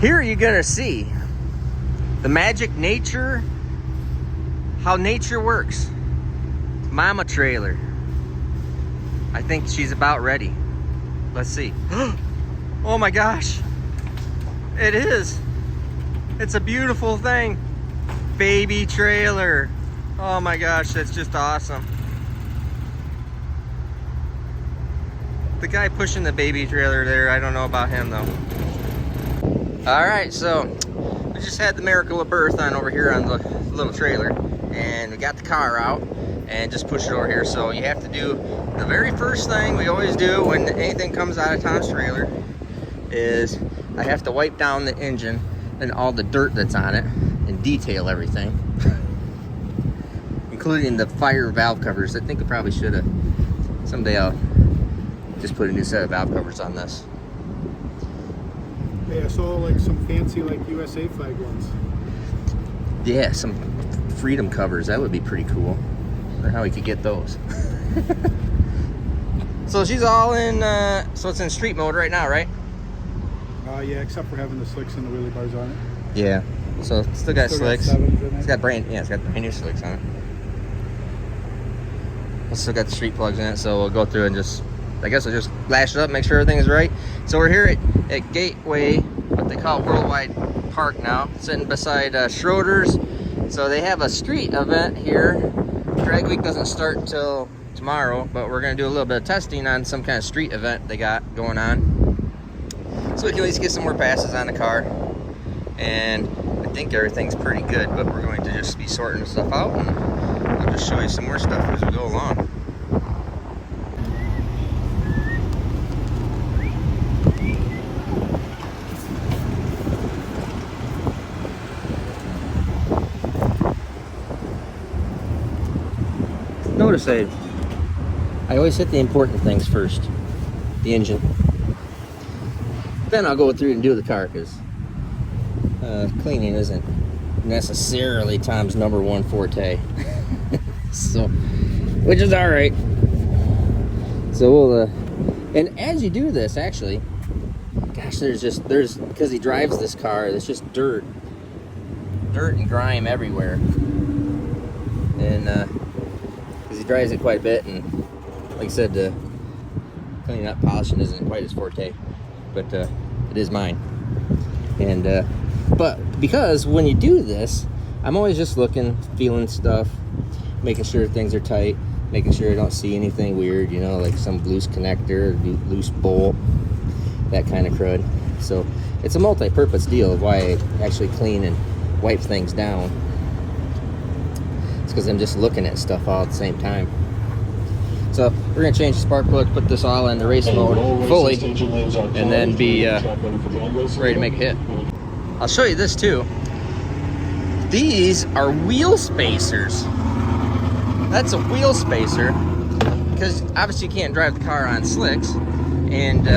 Here you're gonna see the magic nature, how nature works. Mama trailer. I think she's about ready. Let's see. Oh my gosh. It is. It's a beautiful thing. Baby trailer. Oh my gosh, that's just awesome. The guy pushing the baby trailer there, I don't know about him though. All right, so we just had the miracle of birth on over here on the little trailer, and we got the car out and just pushed it over here. So you have to do the very first thing we always do when anything comes out of Tom's trailer is I have to wipe down the engine and all the dirt that's on it and detail everything, including the fire valve covers. I think I probably should have. Someday I'll just put a new set of valve covers on this. Yeah, I saw like some fancy like USA flag ones. Yeah, some freedom covers. That would be pretty cool. I wonder how we could get those. So she's all in, so it's in street mode right now, right? Yeah, except for having the slicks and the wheelie bars on it. Yeah. So it's still got slicks. It's got brand new slicks on it. It's still got the street plugs in it, so we'll go through and just, I guess we'll just lash it up, make sure everything is right. So we're here at Gateway, what they call Worldwide Park now, sitting beside Schroeder's. So they have a street event here. Drag Week doesn't start until tomorrow, but we're gonna do a little bit of testing on some kind of street event they got going on. So we can at least get some more passes on the car. And I think everything's pretty good, but we're going to just be sorting stuff out, and I'll just show you some more stuff as we go along. Notice I always hit the important things first. The engine. Then I'll go through and do the car, because cleaning isn't necessarily Tom's #1 forte. So, which is all right. So we'll, and as you do this, actually, gosh, because he drives this car, there's just dirt and grime everywhere. And because he drives it quite a bit, and like I said, cleaning up, polishing isn't quite his forte, but it is mine. And but because when you do this, I'm always just looking, feeling stuff, making sure things are tight, making sure I don't see anything weird, you know, like some loose connector, loose bolt, that kind of crud. So it's a multi-purpose deal of why I actually clean and wipe things down. It's because I'm just looking at stuff all at the same time. So we're going to change the spark plug, put this all in the race mode fully, and then be ready to make a hit. I'll show you this too. These are wheel spacers. That's a wheel spacer, because obviously you can't drive the car on slicks, and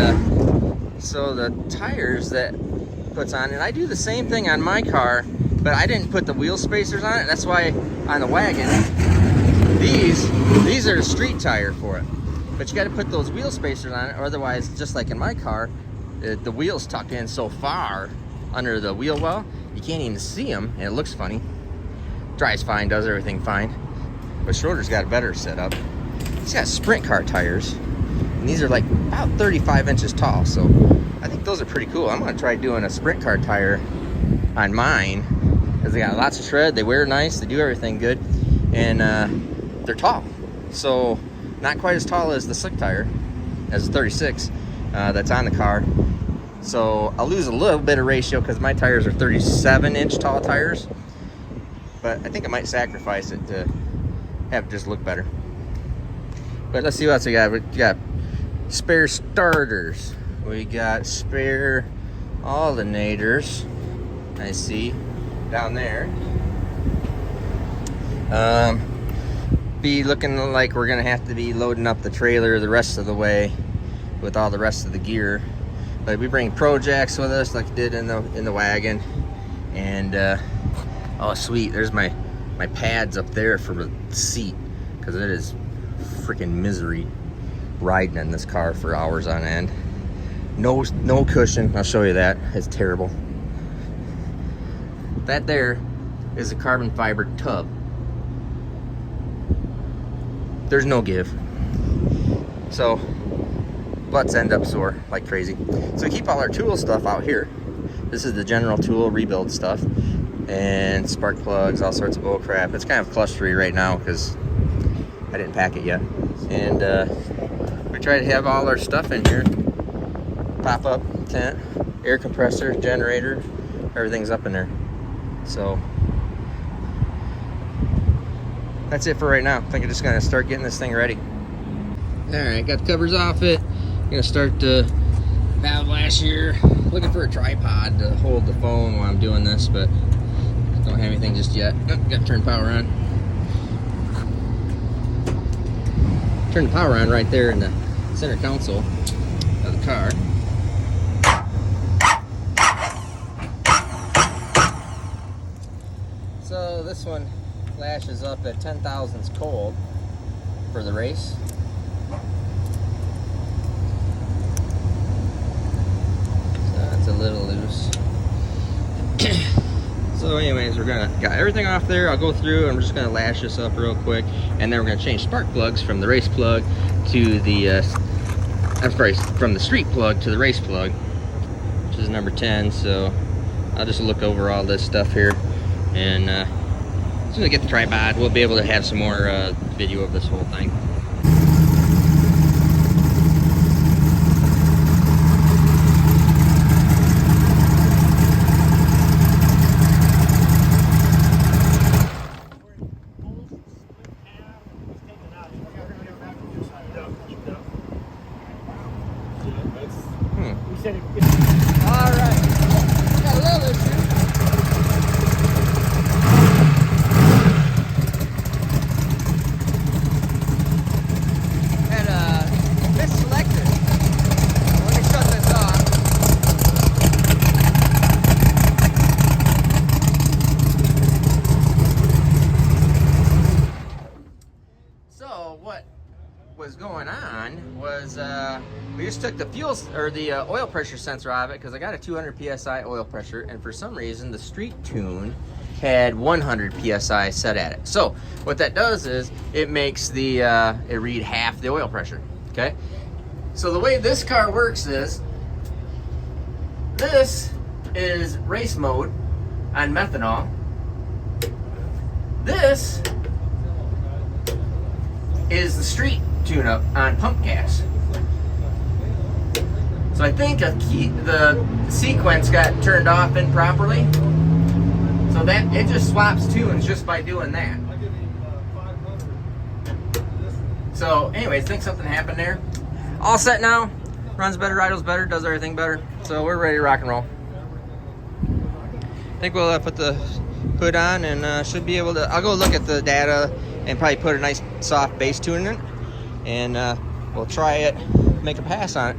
so the tires that puts on, and I do the same thing on my car, but I didn't put the wheel spacers on it. That's why on the wagon, these are a street tire for it, but you got to put those wheel spacers on it, or otherwise, just like in my car, the wheels tuck in so far under the wheel well, you can't even see them, and it looks funny. Drives fine, does everything fine, but Schroeder's got a better setup. He's got sprint car tires, and these are like about 35 inches tall, so I think those are pretty cool. I'm gonna try doing a sprint car tire on mine, because they got lots of tread, they wear nice, they do everything good, and they're tall. So not quite as tall as the slick tire, as the 36 that's on the car. So I'll lose a little bit of ratio because my tires are 37-inch tall tires, but I think I might sacrifice it to have it just look better. But let's see what else we got. We got spare starters. We got spare alternators. I see down there. Be looking like we're gonna have to be loading up the trailer the rest of the way with all the rest of the gear. But we bring Pro Jacks with us, like we did in the wagon, and oh sweet, there's my pads up there for the seat, because it is freaking misery riding in this car for hours on end. No cushion. I'll show you that. It's terrible. That there is a carbon fiber tub. There's no give. So butts end up sore like crazy. So we keep all our tool stuff out here. This is the general tool rebuild stuff, and spark plugs, all sorts of bull crap. It's kind of clustery right now because I didn't pack it yet. And we try to have all our stuff in here. Pop up tent, air compressor, generator, everything's up in there. So that's it for right now. I think I'm just gonna start getting this thing ready. All right, got the covers off it. I'm gonna start the valve lash here. Looking for a tripod to hold the phone while I'm doing this, but don't have anything just yet. Oh, got to turn power on. Turn the power on right there in the center console of the car. So this one lashes up at 10 thousandths cold for the race. A little loose. So anyways, we're gonna got everything off there. I'll go through and we're just gonna lash this up real quick, and then we're gonna change spark plugs from the race plug to the I'm sorry, from the street plug to the race plug, which is number 10. So I'll just look over all this stuff here, and as soon as I get the tripod, we'll be able to have some more video of this whole thing. All right, got a little issue. Had a misselected. Let me shut this off. So what was going on was we just took the fuel or the oil pressure sensor out of it because I got a 200 psi oil pressure, and for some reason the street tune had 100 psi set at it. So what that does is it makes the it read half the oil pressure. Okay, so the way this car works is this is race mode on methanol. This is the street tune-up on pump gas. So I think the sequence got turned off improperly. So that it just swaps tunes just by doing that. So anyways, I think something happened there. All set now. Runs better, idles better, does everything better. So we're ready to rock and roll. I think we'll put the hood on and should be able to, I'll go look at the data and probably put a nice soft bass tune in it. And we'll try it, make a pass on it.